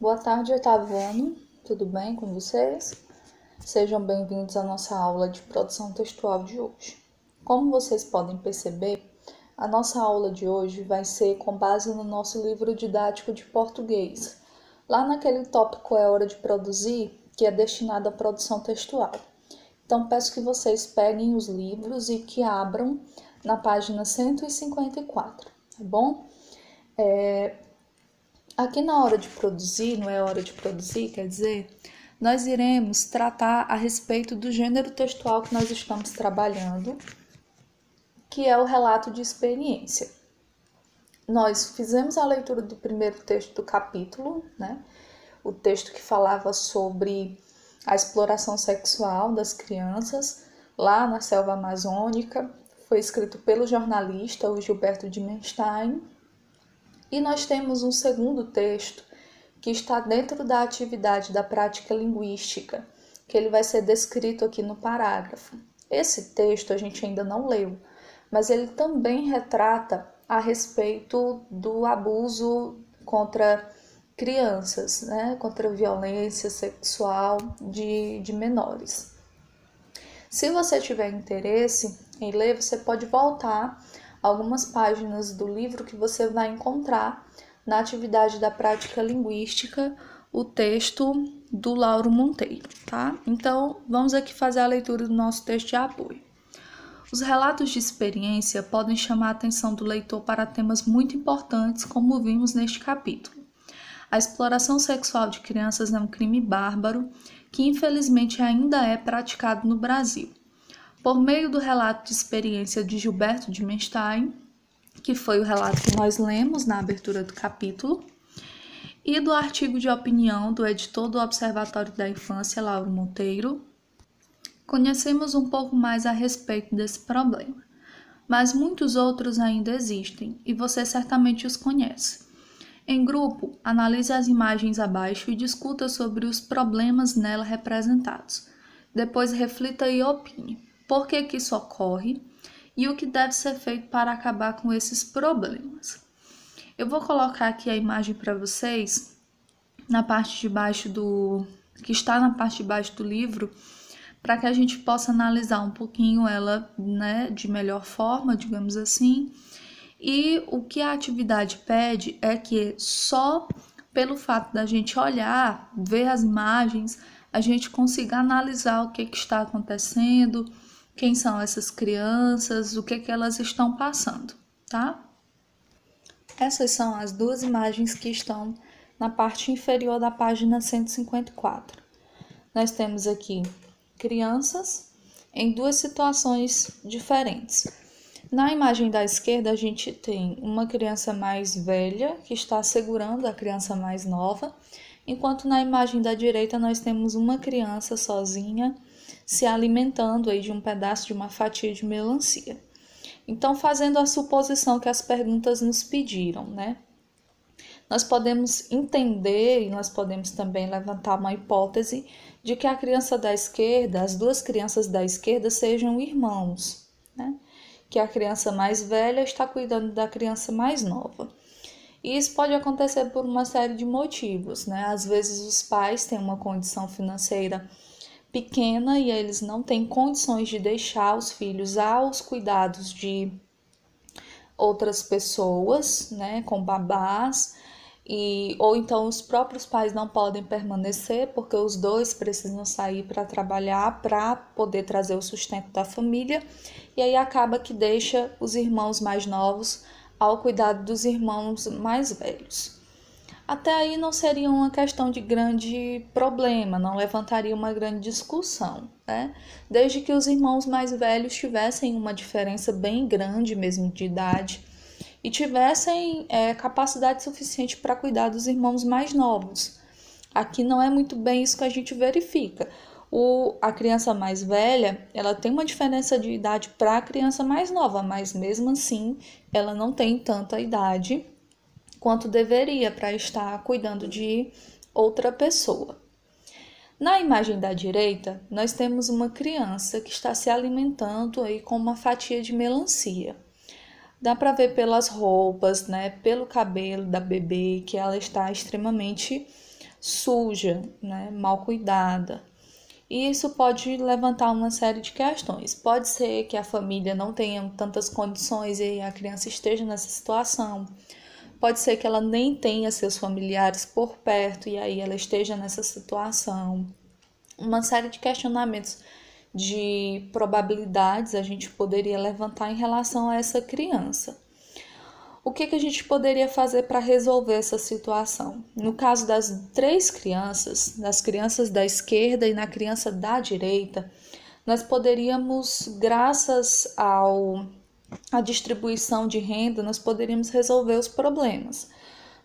Boa tarde, oitavo ano. Tudo bem com vocês? Sejam bem-vindos à nossa aula de produção textual de hoje. Como vocês podem perceber, a nossa aula de hoje vai ser com base no nosso livro didático de português, lá naquele tópico É Hora de Produzir, que é destinado à produção textual. Então, peço que vocês peguem os livros e que abram na página 154, tá bom? Aqui na hora de produzir, não é hora de produzir, quer dizer, nós iremos tratar a respeito do gênero textual que nós estamos trabalhando, que é o relato de experiência. Nós fizemos a leitura do primeiro texto do capítulo, né? O texto que falava sobre a exploração sexual das crianças lá na selva amazônica. Foi escrito pelo jornalista, o Gilberto Dimenstein. E nós temos um segundo texto que está dentro da atividade da prática linguística, que ele vai ser descrito aqui no parágrafo. Esse texto a gente ainda não leu, mas ele também retrata a respeito do abuso contra crianças, né? Contra a violência sexual de menores. Se você tiver interesse em ler, você pode voltar algumas páginas do livro que você vai encontrar na atividade da prática linguística, o texto do Lauro Monteiro, tá? Então, vamos aqui fazer a leitura do nosso texto de apoio. Os relatos de experiência podem chamar a atenção do leitor para temas muito importantes, como vimos neste capítulo. A exploração sexual de crianças é um crime bárbaro que, infelizmente, ainda é praticado no Brasil. Por meio do relato de experiência de Gilberto Dimenstein, que foi o relato que nós lemos na abertura do capítulo, e do artigo de opinião do editor do Observatório da Infância, Lauro Monteiro, conhecemos um pouco mais a respeito desse problema. Mas muitos outros ainda existem, e você certamente os conhece. Em grupo, analise as imagens abaixo e discuta sobre os problemas nela representados. Depois reflita e opine. Por que isso ocorre e o que deve ser feito para acabar com esses problemas. Eu vou colocar aqui a imagem para vocês na parte de baixo que está na parte de baixo do livro, para que a gente possa analisar um pouquinho ela, né, de melhor forma, digamos assim. E o que a atividade pede é que só pelo fato da gente olhar, ver as imagens, a gente consiga analisar o que está acontecendo, quem são essas crianças, o que elas estão passando, tá? Essas são as duas imagens que estão na parte inferior da página 154. Nós temos aqui crianças em duas situações diferentes. Na imagem da esquerda, a gente tem uma criança mais velha que está segurando a criança mais nova, enquanto na imagem da direita nós temos uma criança sozinha se alimentando aí de um pedaço de uma fatia de melancia. Então, fazendo a suposição que as perguntas nos pediram, né? Nós podemos entender e nós podemos também levantar uma hipótese de que a criança da esquerda, as duas crianças da esquerda sejam irmãos, né? Que a criança mais velha está cuidando da criança mais nova. E isso pode acontecer por uma série de motivos, né? Às vezes os pais têm uma condição financeira pequena e eles não têm condições de deixar os filhos aos cuidados de outras pessoas, né, com babás, ou então os próprios pais não podem permanecer porque os dois precisam sair para trabalhar para poder trazer o sustento da família, e aí acaba que deixa os irmãos mais novos ao cuidado dos irmãos mais velhos. Até aí não seria uma questão de grande problema, não levantaria uma grande discussão, né? Desde que os irmãos mais velhos tivessem uma diferença bem grande mesmo de idade e tivessem capacidade suficiente para cuidar dos irmãos mais novos. Aqui não é muito bem isso que a gente verifica. A criança mais velha, ela tem uma diferença de idade para a criança mais nova, mas mesmo assim ela não tem tanta idade quanto deveria para estar cuidando de outra pessoa. Na imagem da direita, nós temos uma criança que está se alimentando aí com uma fatia de melancia. Dá para ver pelas roupas, né, pelo cabelo da bebê, que ela está extremamente suja, né, mal cuidada. E isso pode levantar uma série de questões. Pode ser que a família não tenha tantas condições e a criança esteja nessa situação. Pode ser que ela nem tenha seus familiares por perto e aí ela esteja nessa situação. Uma série de questionamentos de probabilidades a gente poderia levantar em relação a essa criança. O que a gente poderia fazer para resolver essa situação? No caso das 3 crianças, das crianças da esquerda e na criança da direita, nós poderíamos, graças à distribuição de renda, nós poderíamos resolver os problemas.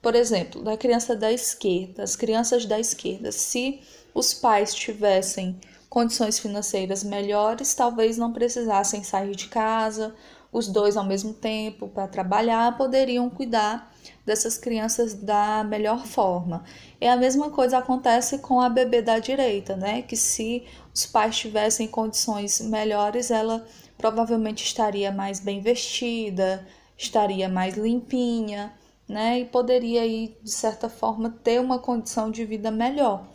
Por exemplo, da criança da esquerda, as crianças da esquerda, se os pais tivessem condições financeiras melhores, talvez não precisassem sair de casa, os dois ao mesmo tempo para trabalhar, poderiam cuidar dessas crianças da melhor forma. E a mesma coisa acontece com a bebê da direita, né? Que se os pais tivessem condições melhores, ela provavelmente estaria mais bem vestida, estaria mais limpinha, né? E poderia aí, de certa forma, ter uma condição de vida melhor.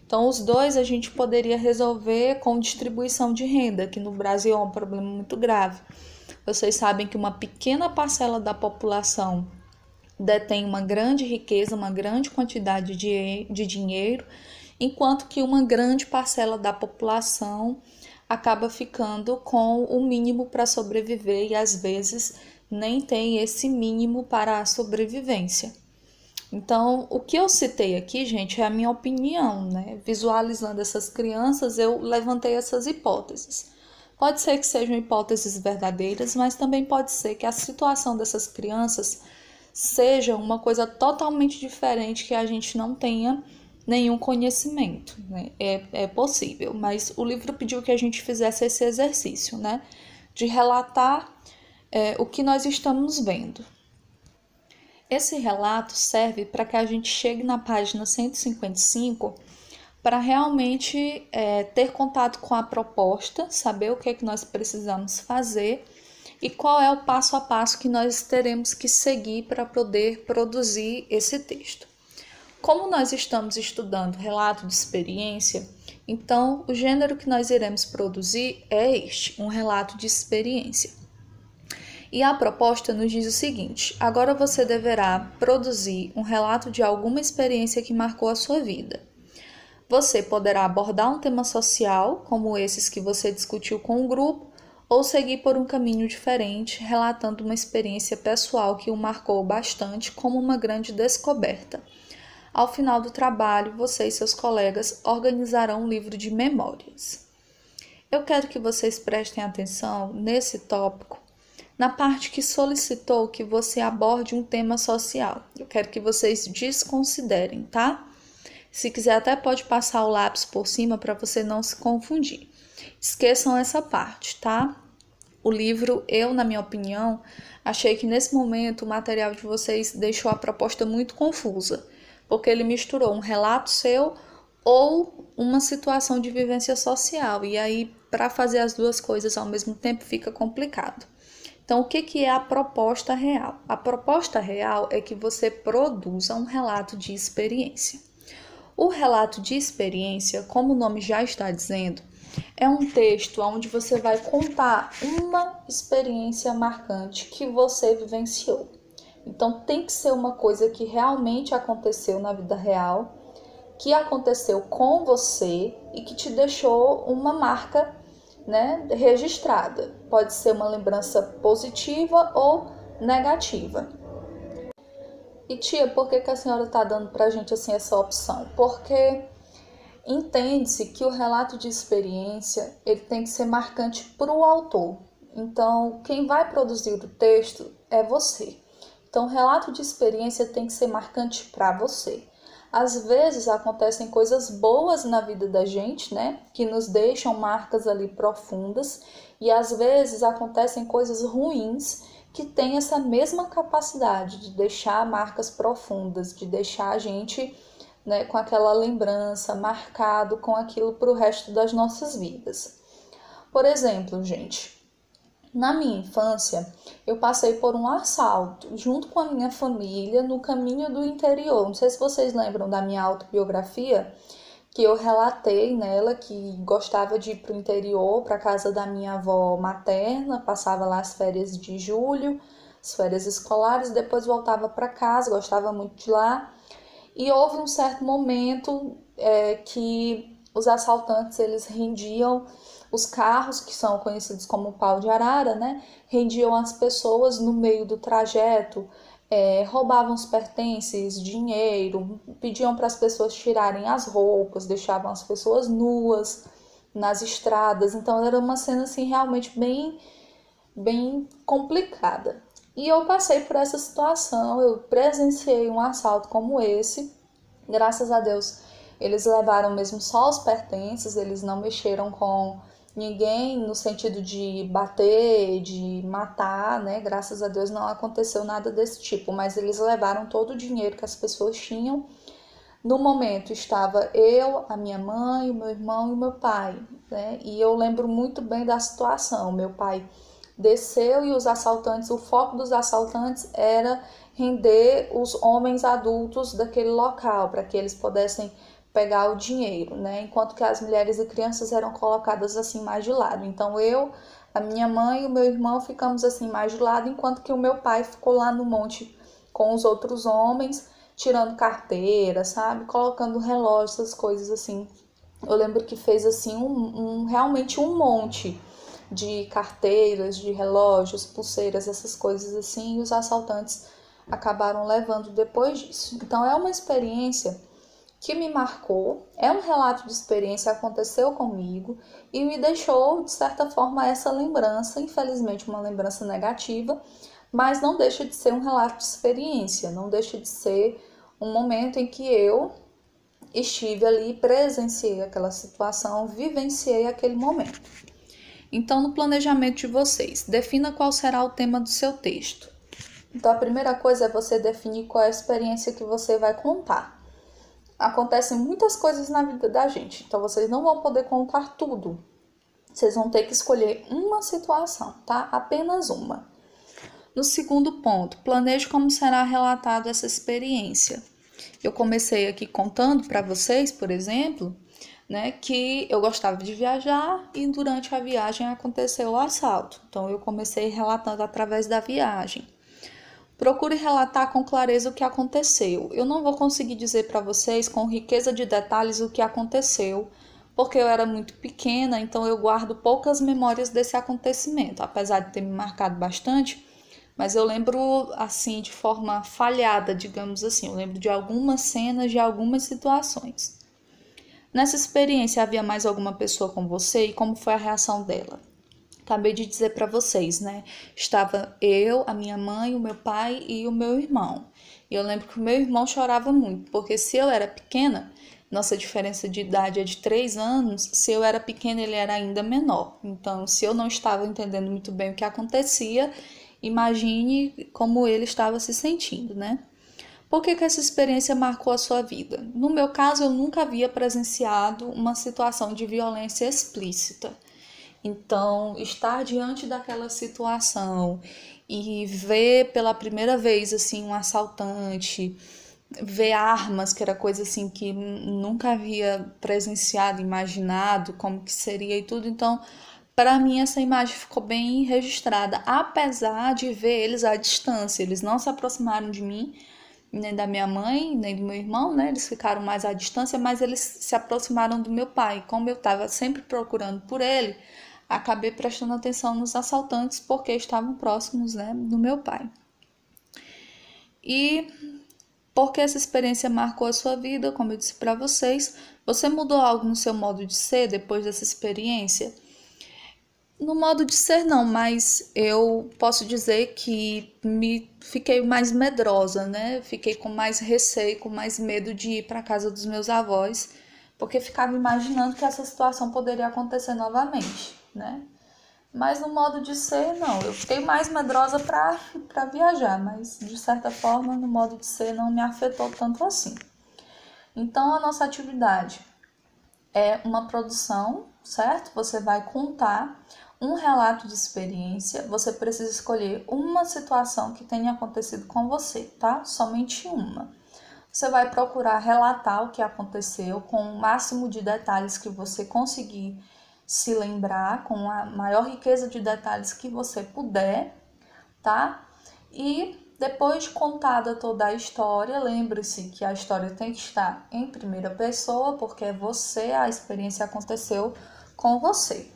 Então, os dois a gente poderia resolver com distribuição de renda, que no Brasil é um problema muito grave. Vocês sabem que uma pequena parcela da população detém uma grande riqueza, uma grande quantidade de dinheiro, enquanto que uma grande parcela da população acaba ficando com o mínimo para sobreviver e às vezes nem tem esse mínimo para a sobrevivência. Então, o que eu citei aqui, gente, é a minha opinião, né? Visualizando essas crianças, eu levantei essas hipóteses. Pode ser que sejam hipóteses verdadeiras, mas também pode ser que a situação dessas crianças seja uma coisa totalmente diferente que a gente não tenha nenhum conhecimento, né? É possível, mas o livro pediu que a gente fizesse esse exercício, né? De relatar o que nós estamos vendo. Esse relato serve para que a gente chegue na página 155 para realmente ter contato com a proposta, saber o que é que nós precisamos fazer e qual é o passo a passo que nós teremos que seguir para poder produzir esse texto. Como nós estamos estudando relato de experiência, então o gênero que nós iremos produzir é este, um relato de experiência. E a proposta nos diz o seguinte: agora você deverá produzir um relato de alguma experiência que marcou a sua vida. Você poderá abordar um tema social, como esses que você discutiu com o grupo, ou seguir por um caminho diferente, relatando uma experiência pessoal que o marcou bastante como uma grande descoberta. Ao final do trabalho, você e seus colegas organizarão um livro de memórias. Eu quero que vocês prestem atenção nesse tópico, na parte que solicitou que você aborde um tema social. Eu quero que vocês desconsiderem, tá? Se quiser, até pode passar o lápis por cima para você não se confundir. Esqueçam essa parte, tá? O livro, na minha opinião, achei que nesse momento o material de vocês deixou a proposta muito confusa, porque ele misturou um relato seu ou uma situação de vivência social. E aí, para fazer as duas coisas ao mesmo tempo, fica complicado. Então, o que é a proposta real? A proposta real é que você produza um relato de experiência. O relato de experiência, como o nome já está dizendo, é um texto onde você vai contar uma experiência marcante que você vivenciou. Então, tem que ser uma coisa que realmente aconteceu na vida real, que aconteceu com você e que te deixou uma marca, né, registrada. Pode ser uma lembrança positiva ou negativa. E tia, por que a senhora está dando para a gente assim, essa opção? Porque entende-se que o relato de experiência ele tem que ser marcante para o autor. Então, quem vai produzir o texto é você. Então, o relato de experiência tem que ser marcante para você. Às vezes acontecem coisas boas na vida da gente, né? Que nos deixam marcas ali profundas. E às vezes acontecem coisas ruins que têm essa mesma capacidade de deixar marcas profundas, de deixar a gente, né, com aquela lembrança, marcado com aquilo para o resto das nossas vidas. Por exemplo, gente, Na minha infância, eu passei por um assalto junto com a minha família no caminho do interior. Não sei se vocês lembram da minha autobiografia, que eu relatei nela que gostava de ir para o interior, para a casa da minha avó materna, passava lá as férias de julho, as férias escolares, depois voltava para casa, gostava muito de lá. E houve um certo momento que os assaltantes eles rendiam os carros, que são conhecidos como pau de arara, né? Rendiam as pessoas no meio do trajeto, roubavam os pertences, dinheiro, pediam para as pessoas tirarem as roupas, deixavam as pessoas nuas nas estradas. Então era uma cena assim realmente bem complicada. E eu passei por essa situação, eu presenciei um assalto como esse. Graças a Deus, eles levaram mesmo só os pertences, eles não mexeram com ninguém no sentido de bater, de matar, né? Graças a Deus não aconteceu nada desse tipo, mas eles levaram todo o dinheiro que as pessoas tinham. No momento estava eu, a minha mãe, o meu irmão e o meu pai, né? E eu lembro muito bem da situação. Meu pai desceu e os assaltantes, o foco dos assaltantes era render os homens adultos daquele local, para que eles pudessem pegar o dinheiro, né? Enquanto que as mulheres e crianças eram colocadas assim mais de lado. Então eu, a minha mãe e o meu irmão ficamos assim mais de lado, enquanto que o meu pai ficou lá no monte com os outros homens, tirando carteira, sabe? Colocando relógio, essas coisas assim. Eu lembro que fez assim realmente um monte de carteiras, de relógios, pulseiras, essas coisas assim, e os assaltantes acabaram levando depois disso. Então é uma experiência que me marcou, é um relato de experiência que aconteceu comigo e me deixou, de certa forma, essa lembrança, infelizmente uma lembrança negativa, mas não deixa de ser um relato de experiência, não deixa de ser um momento em que eu estive ali, presenciei aquela situação, vivenciei aquele momento. Então, no planejamento de vocês, defina qual será o tema do seu texto. Então, a primeira coisa é você definir qual é a experiência que você vai contar. Acontecem muitas coisas na vida da gente, então vocês não vão poder contar tudo. Vocês vão ter que escolher uma situação, tá? Apenas uma. No segundo ponto, planeje como será relatado essa experiência. Eu comecei aqui contando para vocês, por exemplo, né, que eu gostava de viajar e durante a viagem aconteceu o assalto. Então eu comecei relatando através da viagem. Procure relatar com clareza o que aconteceu. Eu não vou conseguir dizer para vocês com riqueza de detalhes o que aconteceu, porque eu era muito pequena, então eu guardo poucas memórias desse acontecimento, apesar de ter me marcado bastante, mas eu lembro assim de forma falhada, digamos assim. Eu lembro de algumas cenas, de algumas situações. Nessa experiência havia mais alguma pessoa com você e como foi a reação dela? Acabei de dizer para vocês, né? Estava eu, a minha mãe, o meu pai e o meu irmão. E eu lembro que o meu irmão chorava muito, porque se eu era pequena, nossa diferença de idade é de 3 anos, se eu era pequena ele era ainda menor. Então, se eu não estava entendendo muito bem o que acontecia, imagine como ele estava se sentindo, né? Por que essa experiência marcou a sua vida? No meu caso, eu nunca havia presenciado uma situação de violência explícita. Então, estar diante daquela situação e ver pela primeira vez assim um assaltante, ver armas, que era coisa assim que nunca havia presenciado, imaginado como que seria e tudo. Então, para mim essa imagem ficou bem registrada, apesar de ver eles à distância. Eles não se aproximaram de mim, nem da minha mãe, nem do meu irmão, né? Eles ficaram mais à distância, mas eles se aproximaram do meu pai. Como eu estava sempre procurando por ele, acabei prestando atenção nos assaltantes porque estavam próximos, né, do meu pai. E porque essa experiência marcou a sua vida, como eu disse para vocês, você mudou algo no seu modo de ser depois dessa experiência? No modo de ser não, mas eu posso dizer que me fiquei mais medrosa, né? Fiquei com mais receio, com mais medo de ir para casa dos meus avós, porque ficava imaginando que essa situação poderia acontecer novamente, né? Mas no modo de ser, não. Eu fiquei mais medrosa para viajar, mas de certa forma, no modo de ser, não me afetou tanto assim. Então, a nossa atividade é uma produção, certo? Você vai contar um relato de experiência, você precisa escolher uma situação que tenha acontecido com você, tá? Somente uma. Você vai procurar relatar o que aconteceu com o máximo de detalhes que você conseguir se lembrar, com a maior riqueza de detalhes que você puder, tá? E depois de contada toda a história, lembre-se que a história tem que estar em primeira pessoa, porque é você, a experiência aconteceu com você.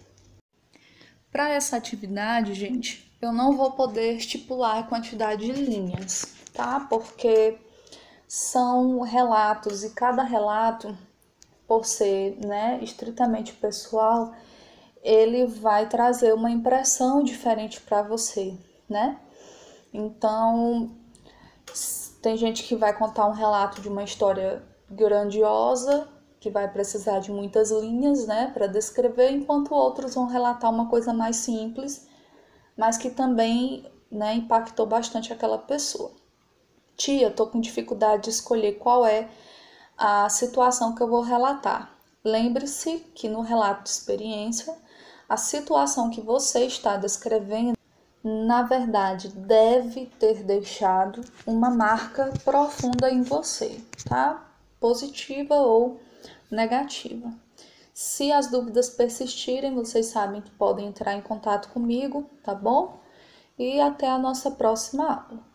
Para essa atividade, gente, eu não vou poder estipular a quantidade de linhas, tá? Porque são relatos e cada relato, por ser, né, estritamente pessoal, ele vai trazer uma impressão diferente para você, né? Então, tem gente que vai contar um relato de uma história grandiosa, que vai precisar de muitas linhas, né, para descrever, enquanto outros vão relatar uma coisa mais simples, mas que também, né, impactou bastante aquela pessoa. Tia, tô com dificuldade de escolher qual é a situação que eu vou relatar. Lembre-se que no relato de experiência, a situação que você está descrevendo, na verdade, deve ter deixado uma marca profunda em você, tá? Positiva ou negativa. Se as dúvidas persistirem, vocês sabem que podem entrar em contato comigo, tá bom? E até a nossa próxima aula.